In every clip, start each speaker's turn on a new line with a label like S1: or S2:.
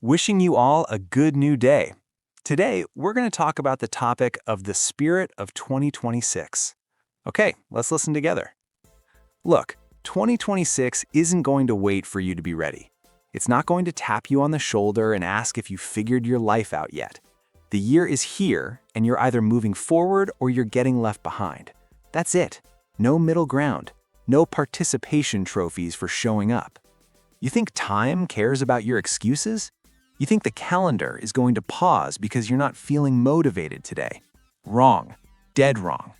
S1: Wishing you all a good new day. Today, we're going to talk about the topic of the spirit of 2026. Okay, let's listen together. Look, 2026 isn't going to wait for you to be ready. It's not going to tap you on the shoulder and ask if you figured your life out yet. The year is here, and you're either moving forward or you're getting left behind. That's it. No middle ground. No participation trophies for showing up. You think time cares about your excuses? You think the calendar is going to pause because you're not feeling motivated today? Wrong. Dead wrong.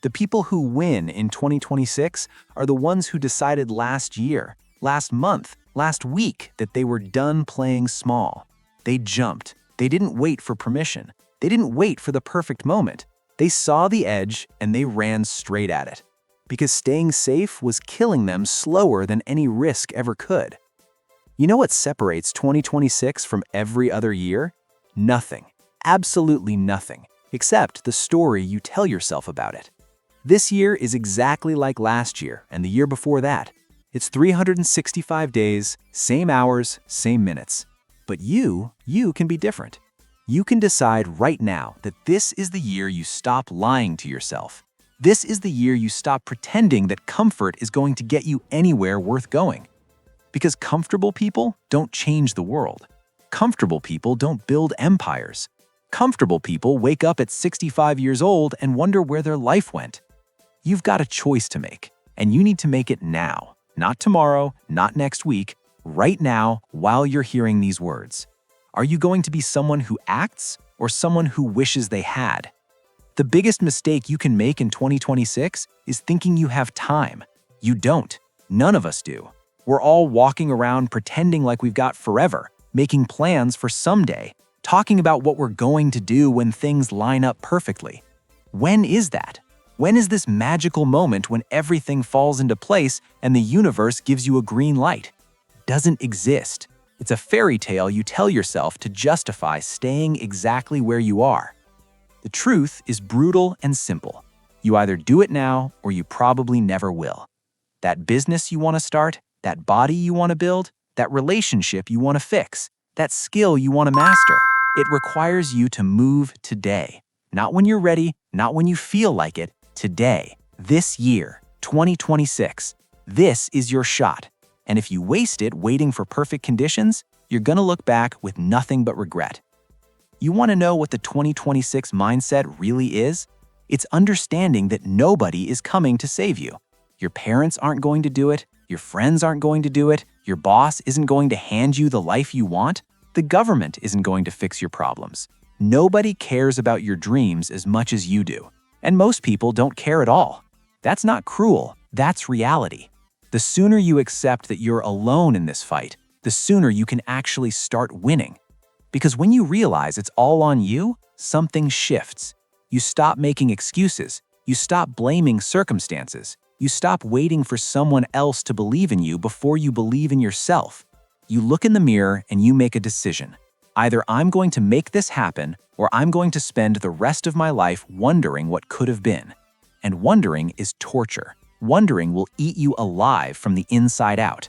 S1: The people who win in 2026 are the ones who decided last year, last month, last week that they were done playing small. They jumped. They didn't wait for permission. They didn't wait for the perfect moment. They saw the edge and they ran straight at it. Because staying safe was killing them slower than any risk ever could. You know what separates 2026 from every other year? Nothing. Absolutely nothing, except the story you tell yourself about it. This year is exactly like last year and the year before that. It's 365 days, same hours, same minutes. But you can be different. You can decide right now that this is the year you stop lying to yourself. This is the year you stop pretending that comfort is going to get you anywhere worth going. Because comfortable people don't change the world. Comfortable people don't build empires. Comfortable people wake up at 65 years old and wonder where their life went. You've got a choice to make, and you need to make it now. Not tomorrow, not next week, right now while you're hearing these words. Are you going to be someone who acts or someone who wishes they had? The biggest mistake you can make in 2026 is thinking you have time. You don't. None of us do. We're all walking around pretending like we've got forever, making plans for someday, talking about what we're going to do when things line up perfectly. When is that? When is this magical moment when everything falls into place and the universe gives you a green light? Doesn't exist. It's a fairy tale you tell yourself to justify staying exactly where you are. The truth is brutal and simple. You either do it now or you probably never will. That business you want to start, that body you want to build, that relationship you want to fix, that skill you want to master, it requires you to move today. Not when you're ready, not when you feel like it, today, this year, 2026. This is your shot. And if you waste it waiting for perfect conditions, you're going to look back with nothing but regret. You want to know what the 2026 mindset really is? It's understanding that nobody is coming to save you. Your parents aren't going to do it. Your friends aren't going to do it. Your boss isn't going to hand you the life you want. The government isn't going to fix your problems. Nobody cares about your dreams as much as you do. And most people don't care at all. That's not cruel. That's reality. The sooner you accept that you're alone in this fight, the sooner you can actually start winning. Because when you realize it's all on you, something shifts. You stop making excuses. You stop blaming circumstances. You stop waiting for someone else to believe in you before you believe in yourself. You look in the mirror and you make a decision. Either I'm going to make this happen or I'm going to spend the rest of my life wondering what could have been. And wondering is torture. Wondering will eat you alive from the inside out.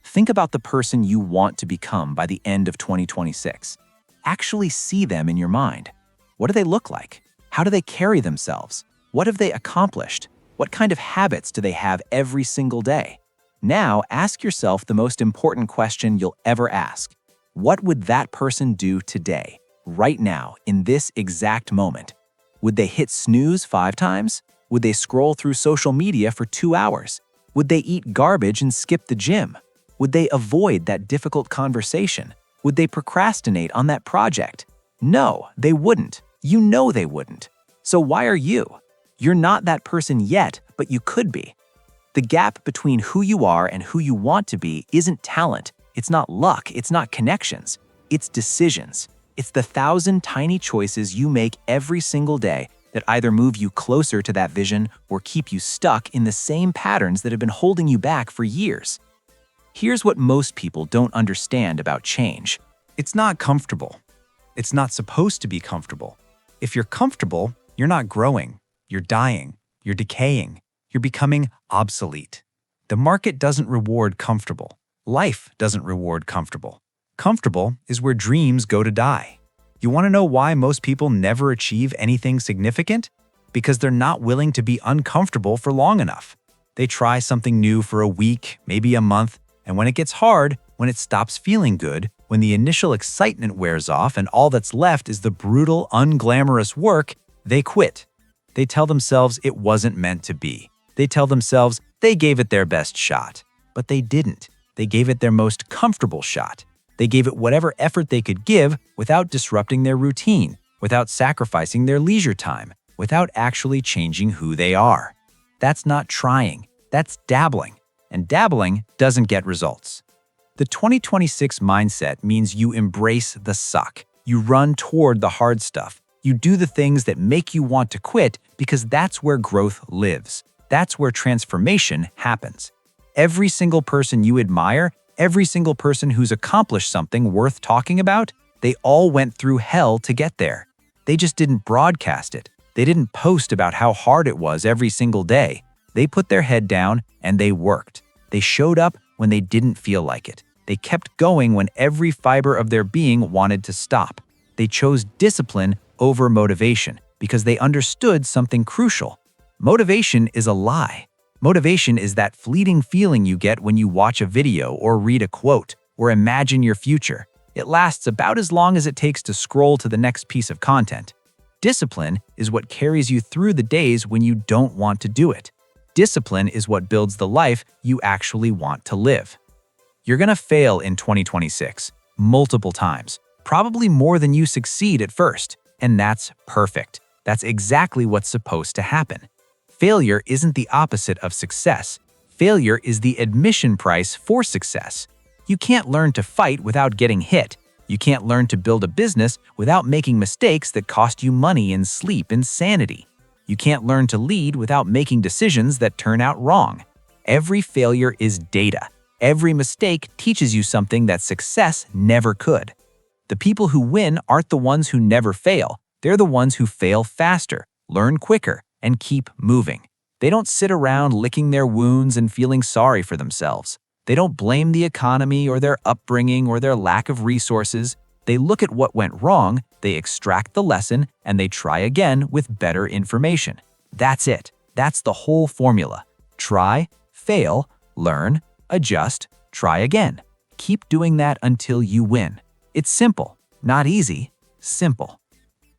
S1: Think about the person you want to become by the end of 2026. Actually see them in your mind. What do they look like? How do they carry themselves? What have they accomplished? What kind of habits do they have every single day? Now ask yourself the most important question you'll ever ask. What would that person do today, right now, in this exact moment? Would they hit snooze 5 times? Would they scroll through social media for 2 hours? Would they eat garbage and skip the gym? Would they avoid that difficult conversation? Would they procrastinate on that project? No, they wouldn't. You know they wouldn't. So why are you? You're not that person yet, but you could be. The gap between who you are and who you want to be isn't talent. It's not luck. It's not connections. It's decisions. It's the 1,000 tiny choices you make every single day that either move you closer to that vision or keep you stuck in the same patterns that have been holding you back for years. Here's what most people don't understand about change. It's not comfortable. It's not supposed to be comfortable. If you're comfortable, you're not growing. You're dying. You're decaying. You're becoming obsolete. The market doesn't reward comfortable. Life doesn't reward comfortable. Comfortable is where dreams go to die. You want to know why most people never achieve anything significant? Because they're not willing to be uncomfortable for long enough. They try something new for a week, maybe a month, and when it gets hard, when it stops feeling good, when the initial excitement wears off and all that's left is the brutal, unglamorous work, they quit. They tell themselves it wasn't meant to be. They tell themselves they gave it their best shot. But they didn't. They gave it their most comfortable shot. They gave it whatever effort they could give without disrupting their routine, without sacrificing their leisure time, without actually changing who they are. That's not trying. That's dabbling. And dabbling doesn't get results. The 2026 mindset means you embrace the suck. You run toward the hard stuff. You do the things that make you want to quit because that's where growth lives. That's where transformation happens. Every single person you admire, every single person who's accomplished something worth talking about, they all went through hell to get there. They just didn't broadcast it. They didn't post about how hard it was every single day. They put their head down and they worked. They showed up when they didn't feel like it. They kept going when every fiber of their being wanted to stop. They chose discipline over motivation because they understood something crucial. Motivation is a lie. Motivation is that fleeting feeling you get when you watch a video or read a quote or imagine your future. It lasts about as long as it takes to scroll to the next piece of content. Discipline is what carries you through the days when you don't want to do it. Discipline is what builds the life you actually want to live. You're gonna fail in 2026, multiple times, probably more than you succeed at first, and that's perfect. That's exactly what's supposed to happen. Failure isn't the opposite of success. Failure is the admission price for success. You can't learn to fight without getting hit. You can't learn to build a business without making mistakes that cost you money and sleep and sanity. You can't learn to lead without making decisions that turn out wrong. Every failure is data. Every mistake teaches you something that success never could. The people who win aren't the ones who never fail. They're the ones who fail faster, learn quicker, and keep moving. They don't sit around licking their wounds and feeling sorry for themselves. They don't blame the economy or their upbringing or their lack of resources. They look at what went wrong, they extract the lesson, and they try again with better information. That's it. That's the whole formula. Try, fail, learn, adjust, try again. Keep doing that until you win. It's simple, not easy, simple.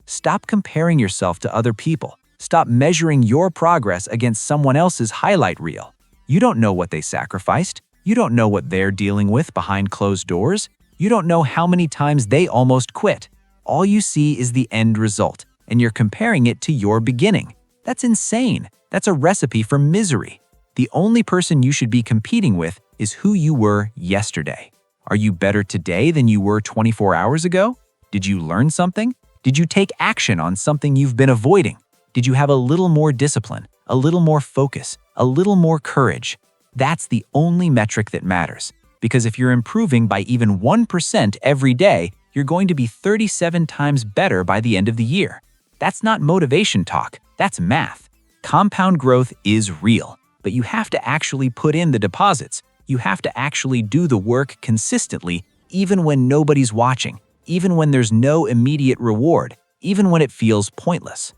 S1: Stop comparing yourself to other people. Stop measuring your progress against someone else's highlight reel. You don't know what they sacrificed. You don't know what they're dealing with behind closed doors. You don't know how many times they almost quit. All you see is the end result, and you're comparing it to your beginning. That's insane. That's a recipe for misery. The only person you should be competing with is who you were yesterday. Are you better today than you were 24 hours ago? Did you learn something? Did you take action on something you've been avoiding? Did you have a little more discipline, a little more focus, a little more courage? That's the only metric that matters. Because if you're improving by even 1% every day, you're going to be 37 times better by the end of the year. That's not motivation talk, that's math. Compound growth is real, but you have to actually put in the deposits. You have to actually do the work consistently, even when nobody's watching, even when there's no immediate reward, even when it feels pointless.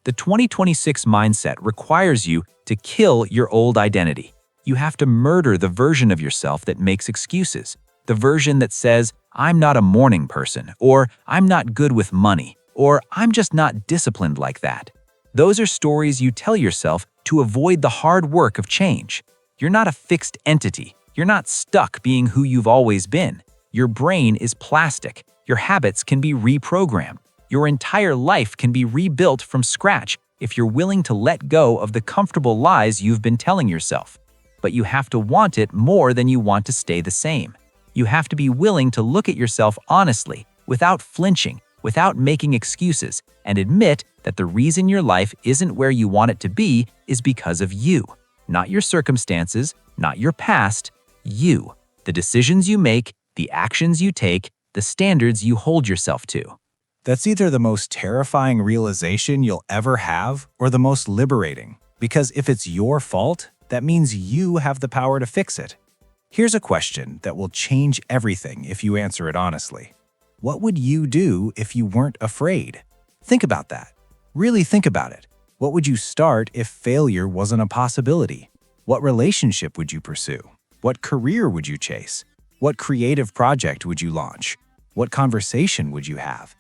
S1: The 2026 mindset requires you to kill your old identity. You have to murder the version of yourself that makes excuses, the version that says, I'm not a morning person, or I'm not good with money, or I'm just not disciplined like that. Those are stories you tell yourself to avoid the hard work of change. You're not a fixed entity. You're not stuck being who you've always been. Your brain is plastic. Your habits can be reprogrammed. Your entire life can be rebuilt from scratch if you're willing to let go of the comfortable lies you've been telling yourself. But you have to want it more than you want to stay the same. You have to be willing to look at yourself honestly, without flinching, without making excuses, and admit that the reason your life isn't where you want it to be is because of you. Not your circumstances, not your past, you. The decisions you make, the actions you take, the standards you hold yourself to.
S2: That's either the most terrifying realization you'll ever have or the most liberating. Because if it's your fault, that means you have the power to fix it. Here's a question that will change everything if you answer it honestly. What would you do if you weren't afraid? Think about that. Really think about it. What would you start if failure wasn't a possibility? What relationship would you pursue? What career would you chase? What creative project would you launch? What conversation would you have?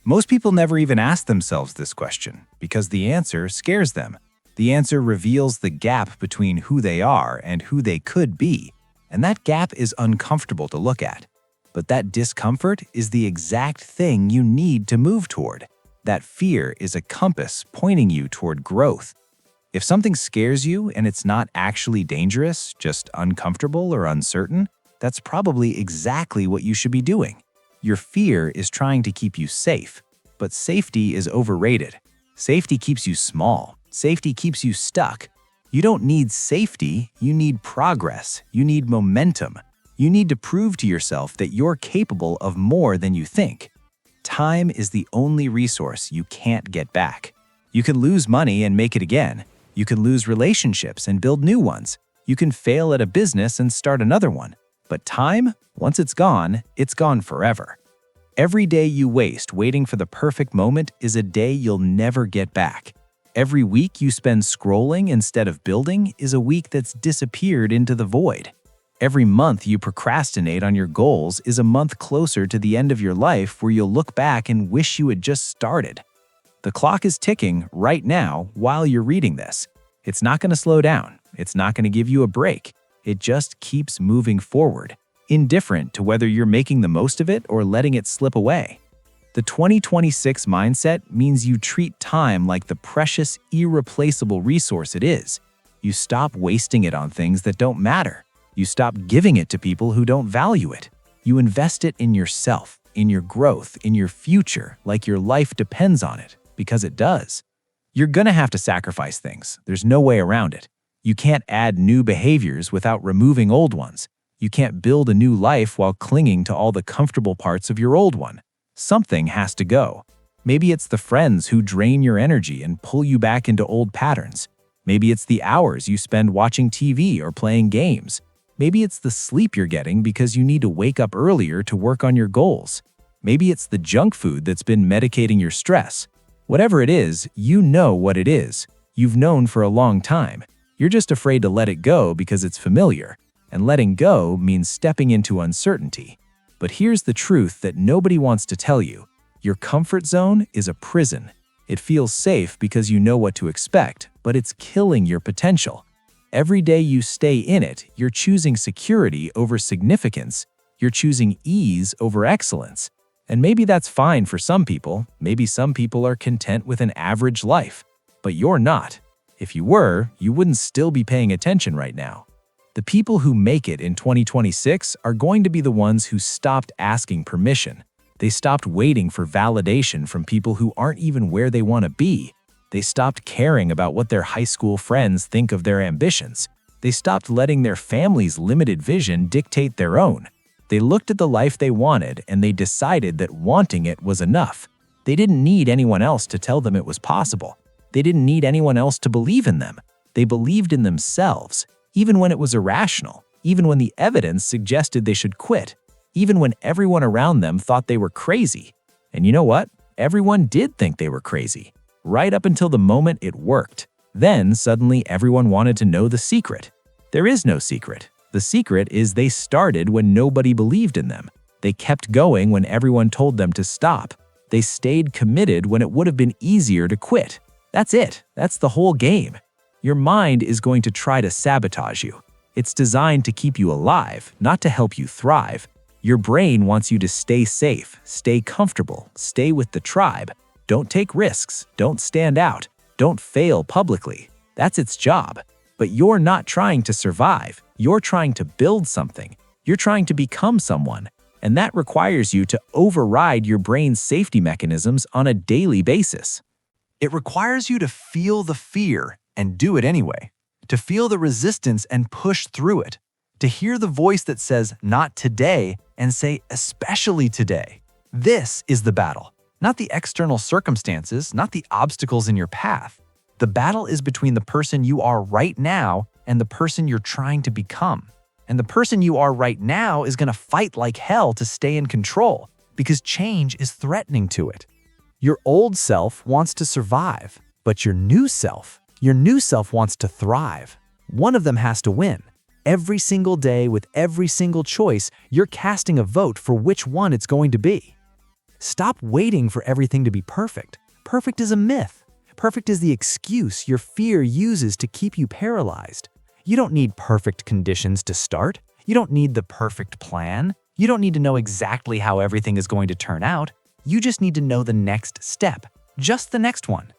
S2: Most people never even ask themselves this question because the answer scares them. The answer reveals the gap between who they are and who they could be, and that gap is uncomfortable to look at. But that discomfort is the exact thing you need to move toward. That fear is a compass pointing you toward growth. If something scares you and it's not actually dangerous, just uncomfortable or uncertain, that's probably exactly what you should be doing. Your fear is trying to keep you safe, but safety is overrated. Safety keeps you small. Safety keeps you stuck. You don't need safety, you need progress. You need momentum. You need to prove to yourself that you're capable of more than you think. Time is the only resource you can't get back. You can lose money and make it again. You can lose relationships and build new ones. You can fail at a business and start another one. But time, once it's gone forever. Every day you waste waiting for the perfect moment is a day you'll never get back. Every week you spend scrolling instead of building is a week that's disappeared into the void. Every month you procrastinate on your goals is a month closer to the end of your life where you'll look back and wish you had just started. The clock is ticking right now while you're reading this. It's not going to slow down. It's not going to give you a break. It just keeps moving forward, indifferent to whether you're making the most of it or letting it slip away. The 2026 mindset means you treat time like the precious, irreplaceable resource it is. You stop wasting it on things that don't matter. You stop giving it to people who don't value it. You invest it in yourself, in your growth, in your future, like your life depends on it, because it does. You're gonna have to sacrifice things. There's no way around it. You can't add new behaviors without removing old ones. You can't build a new life while clinging to all the comfortable parts of your old one. Something has to go. Maybe it's the friends who drain your energy and pull you back into old patterns. Maybe it's the hours you spend watching TV or playing games. Maybe it's the sleep you're getting because you need to wake up earlier to work on your goals. Maybe it's the junk food that's been medicating your stress. Whatever it is, you know what it is. You've known for a long time. You're just afraid to let it go because it's familiar. And letting go means stepping into uncertainty. But here's the truth that nobody wants to tell you. Your comfort zone is a prison. It feels safe because you know what to expect, but it's killing your potential. Every day you stay in it, you're choosing security over significance. You're choosing ease over excellence. And maybe that's fine for some people. Maybe some people are content with an average life. But you're not. If you were, you wouldn't still be paying attention right now. The people who make it in 2026 are going to be the ones who stopped asking permission. They stopped waiting for validation from people who aren't even where they want to be. They stopped caring about what their high school friends think of their ambitions. They stopped letting their family's limited vision dictate their own. They looked at the life they wanted and they decided that wanting it was enough. They didn't need anyone else to tell them it was possible. They didn't need anyone else to believe in them. They believed in themselves, even when it was irrational, even when the evidence suggested they should quit, even when everyone around them thought they were crazy. And you know what? Everyone did think they were crazy, right up until the moment it worked. Then suddenly everyone wanted to know the secret. There is no secret. The secret is they started when nobody believed in them. They kept going when everyone told them to stop. They stayed committed when it would have been easier to quit. That's it. That's the whole game. Your mind is going to try to sabotage you. It's designed to keep you alive, not to help you thrive. Your brain wants you to stay safe, stay comfortable, stay with the tribe. Don't take risks, don't stand out, don't fail publicly. That's its job. But you're not trying to survive. You're trying to build something. You're trying to become someone. And that requires you to override your brain's safety mechanisms on a daily basis.
S1: It requires you to feel the fear and do it anyway, to feel the resistance and push through it, to hear the voice that says, "Not today," and say, "Especially today." This is the battle, not the external circumstances, not the obstacles in your path. The battle is between the person you are right now and the person you're trying to become.
S3: And the person you are right now is going to fight like hell to stay in control because change is threatening to it. Your old self wants to survive, but your new self wants to thrive. One of them has to win. Every single day with every single choice, you're casting a vote for which one it's going to be. Stop waiting for everything to be perfect. Perfect is a myth. Perfect is the excuse your fear uses to keep you paralyzed. You don't need perfect conditions to start. You don't need the perfect plan. You don't need to know exactly how everything is going to turn out. You just need to know the next step, just the next one.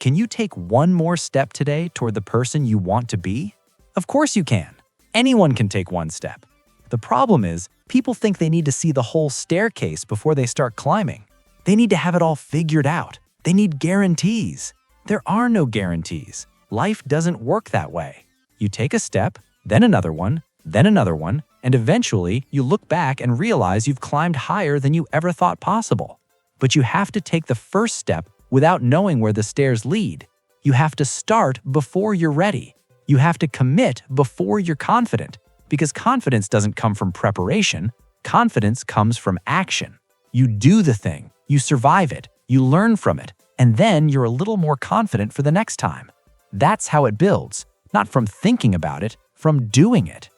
S3: Can you take one more step today toward the person you want to be? Of course you can. Anyone can take one step. The problem is, people think they need to see the whole staircase before they start climbing. They need to have it all figured out. They need guarantees. There are no guarantees. Life doesn't work that way. You take a step, then another one, and eventually you look back and realize you've climbed higher than you ever thought possible. But you have to take the first step without knowing where the stairs lead. You have to start before you're ready. You have to commit before you're confident, because confidence doesn't come from preparation. Confidence comes from action. You do the thing, you survive it, you learn from it, and then you're a little more confident for the next time. That's how it builds, not from thinking about it, from doing it.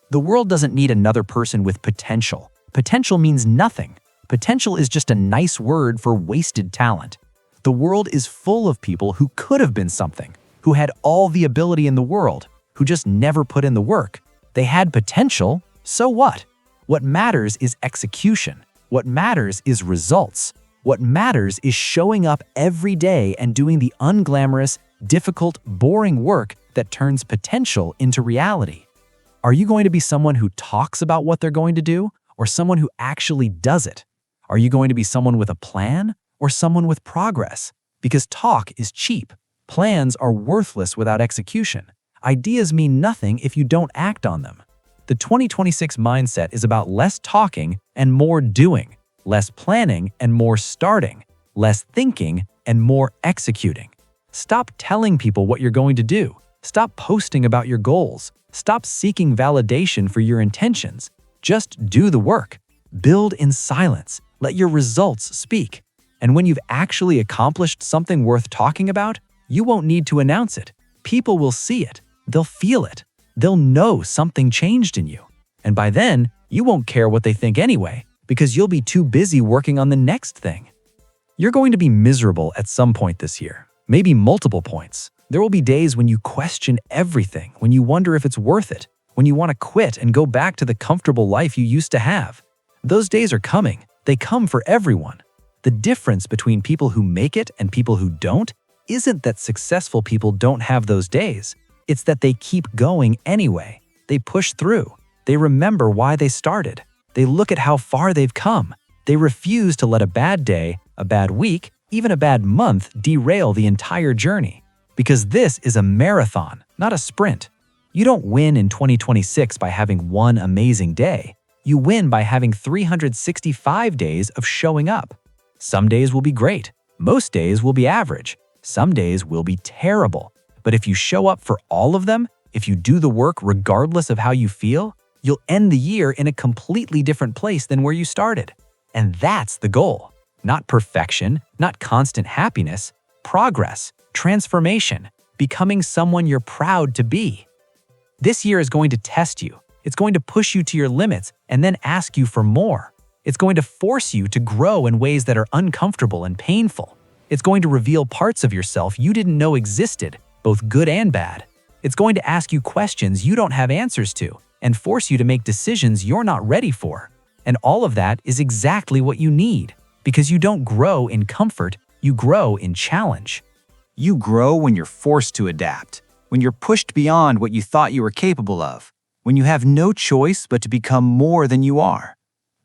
S3: The world doesn't need another person with potential. Potential means nothing. Potential is just a nice word for wasted talent. The world is full of people who could have been something, who had all the ability in the world, who just never put in the work. They had potential, so what? What matters is execution. What matters is results. What matters is showing up every day and doing the unglamorous, difficult, boring work that turns potential into reality. Are you going to be someone who talks about what they're going to do, or someone who actually does it? Are you going to be someone with a plan, or someone with progress? Because talk is cheap. Plans are worthless without execution. Ideas mean nothing if you don't act on them. The 2026 mindset is about less talking and more doing, less planning and more starting, less thinking and more executing. Stop telling people what you're going to do. Stop posting about your goals. Stop seeking validation for your intentions. Just do the work. Build in silence. Let your results speak. And when you've actually accomplished something worth talking about, you won't need to announce it. People will see it. They'll feel it. They'll know something changed in you. And by then, you won't care what they think anyway, because you'll be too busy working on the next thing. You're going to be miserable at some point this year, maybe multiple points. There will be days when you question everything, when you wonder if it's worth it, when you want to quit and go back to the comfortable life you used to have. Those days are coming. They come for everyone. The difference between people who make it and people who don't isn't that successful people don't have those days. It's that they keep going anyway. They push through. They remember why they started. They look at how far they've come. They refuse to let a bad day, a bad week, even a bad month derail the entire journey. Because this is a marathon, not a sprint. You don't win in 2026 by having one amazing day. You win by having 365 days of showing up. Some days will be great. Most days will be average. Some days will be terrible. But if you show up for all of them, if you do the work regardless of how you feel, you'll end the year in a completely different place than where you started. And that's the goal. Not perfection, not constant happiness, progress, transformation, becoming someone you're proud to be. This year is going to test you. It's going to push you to your limits and then ask you for more. It's going to force you to grow in ways that are uncomfortable and painful. It's going to reveal parts of yourself you didn't know existed, both good and bad. It's going to ask you questions you don't have answers to and force you to make decisions you're not ready for. And all of that is exactly what you need, because you don't grow in comfort, you grow in challenge.
S2: You grow when you're forced to adapt, when you're pushed beyond what you thought you were capable of, when you have no choice but to become more than you are.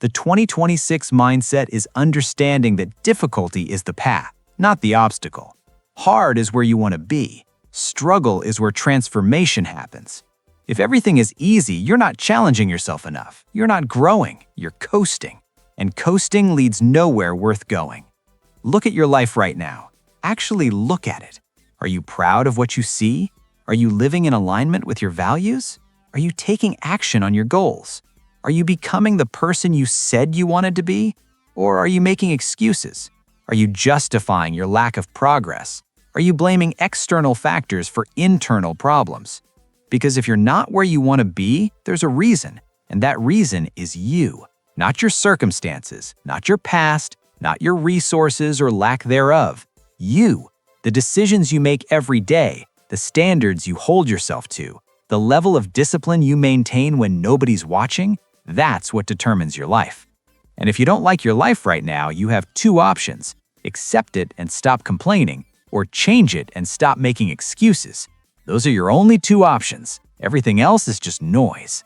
S2: The 2026 mindset is understanding that difficulty is the path, not the obstacle. Hard is where you want to be. Struggle is where transformation happens. If everything is easy, you're not challenging yourself enough. You're not growing, you're coasting. And coasting leads nowhere worth going. Look at your life right now. Actually look at it. Are you proud of what you see? Are you living in alignment with your values? Are you taking action on your goals? Are you becoming the person you said you wanted to be? Or are you making excuses? Are you justifying your lack of progress? Are you blaming external factors for internal problems? Because if you're not where you want to be, there's a reason, and that reason is you. Not your circumstances, not your past, not your resources or lack thereof. You. The decisions you make every day, the standards you hold yourself to, the level of discipline you maintain when nobody's watching, that's what determines your life. And if you don't like your life right now, you have two options: accept it and stop complaining, or change it and stop making excuses. Those are your only two options. Everything else is just noise.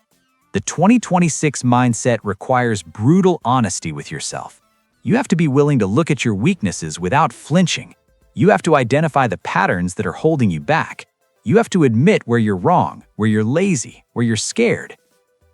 S2: The 2026 mindset requires brutal honesty with yourself. You have to be willing to look at your weaknesses without flinching. You have to identify the patterns that are holding you back. You have to admit where you're wrong, where you're lazy, where you're scared.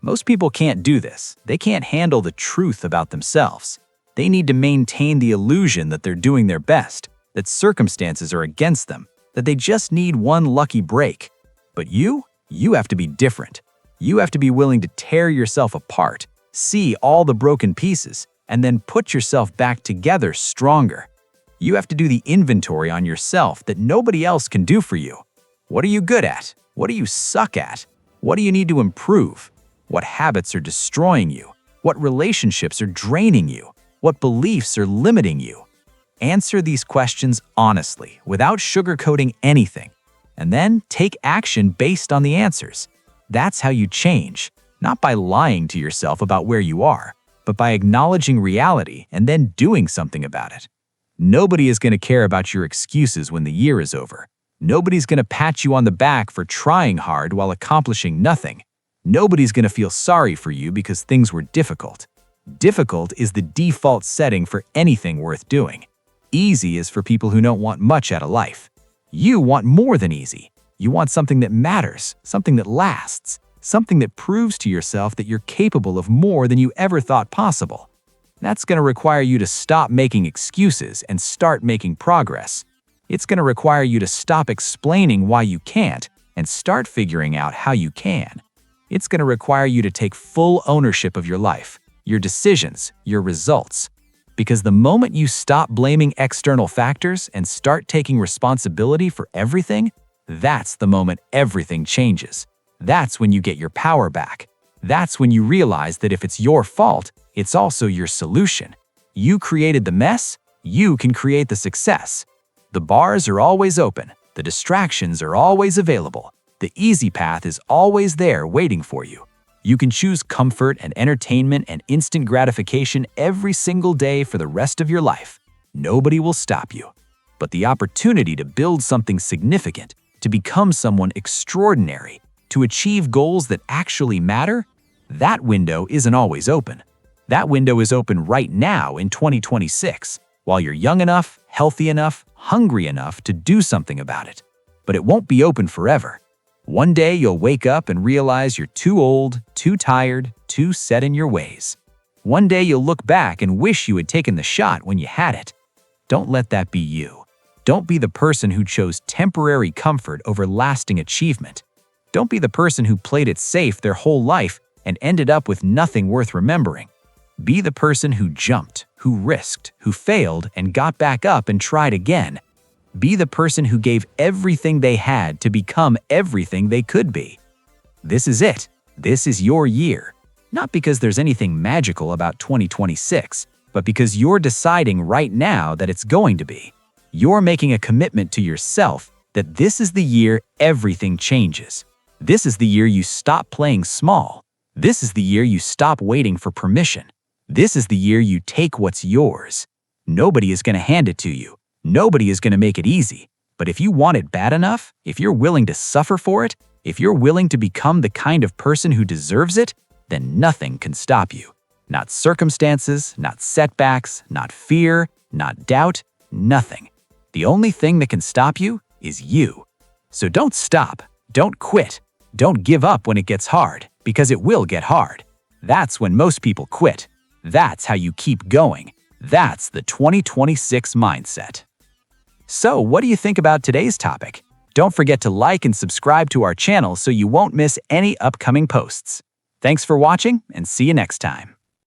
S2: Most people can't do this. They can't handle the truth about themselves. They need to maintain the illusion that they're doing their best, that circumstances are against them, that they just need one lucky break. But you have to be different. You have to be willing to tear yourself apart, see all the broken pieces, and then put yourself back together stronger. You have to do the inventory on yourself that nobody else can do for you. What are you good at? What do you suck at? What do you need to improve? What habits are destroying you? What relationships are draining you? What beliefs are limiting you? Answer these questions honestly, without sugarcoating anything, and then take action based on the answers. That's how you change, not by lying to yourself about where you are, but by acknowledging reality and then doing something about it. Nobody is going to care about your excuses when the year is over. Nobody's going to pat you on the back for trying hard while accomplishing nothing. Nobody's going to feel sorry for you because things were difficult. Difficult is the default setting for anything worth doing. Easy is for people who don't want much out of life. You want more than easy. You want something that matters, something that lasts, something that proves to yourself that you're capable of more than you ever thought possible. That's going to require you to stop making excuses and start making progress. It's going to require you to stop explaining why you can't and start figuring out how you can. It's going to require you to take full ownership of your life, your decisions, your results. Because the moment you stop blaming external factors and start taking responsibility for everything, that's the moment everything changes. That's when you get your power back. That's when you realize that if it's your fault, it's also your solution. You created the mess, you can create the success. The bars are always open. The distractions are always available. The easy path is always there waiting for you. You can choose comfort and entertainment and instant gratification every single day for the rest of your life. Nobody will stop you. But the opportunity to build something significant, to become someone extraordinary, to achieve goals that actually matter, that window isn't always open. That window is open right now in 2026, while you're young enough, healthy enough, hungry enough to do something about it. But it won't be open forever. One day you'll wake up and realize you're too old, too tired, too set in your ways. One day you'll look back and wish you had taken the shot when you had it. Don't let that be you. Don't be the person who chose temporary comfort over lasting achievement. Don't be the person who played it safe their whole life and ended up with nothing worth remembering. Be the person who jumped, who risked, who failed and got back up and tried again. Be the person who gave everything they had to become everything they could be. This is it. This is your year. Not because there's anything magical about 2026, but because you're deciding right now that it's going to be. You're making a commitment to yourself that this is the year everything changes. This is the year you stop playing small. This is the year you stop waiting for permission. This is the year you take what's yours. Nobody is going to hand it to you. Nobody is going to make it easy. But if you want it bad enough, if you're willing to suffer for it, if you're willing to become the kind of person who deserves it, then nothing can stop you. Not circumstances, not setbacks, not fear, not doubt, nothing. The only thing that can stop you is you. So don't stop, don't quit, don't give up when it gets hard, because it will get hard. That's when most people quit. That's how you keep going. That's the 2026 mindset. So, what do you think about today's topic?
S1: Don't forget to like and subscribe to our channel so you won't miss any upcoming posts. Thanks for watching, and see you next time.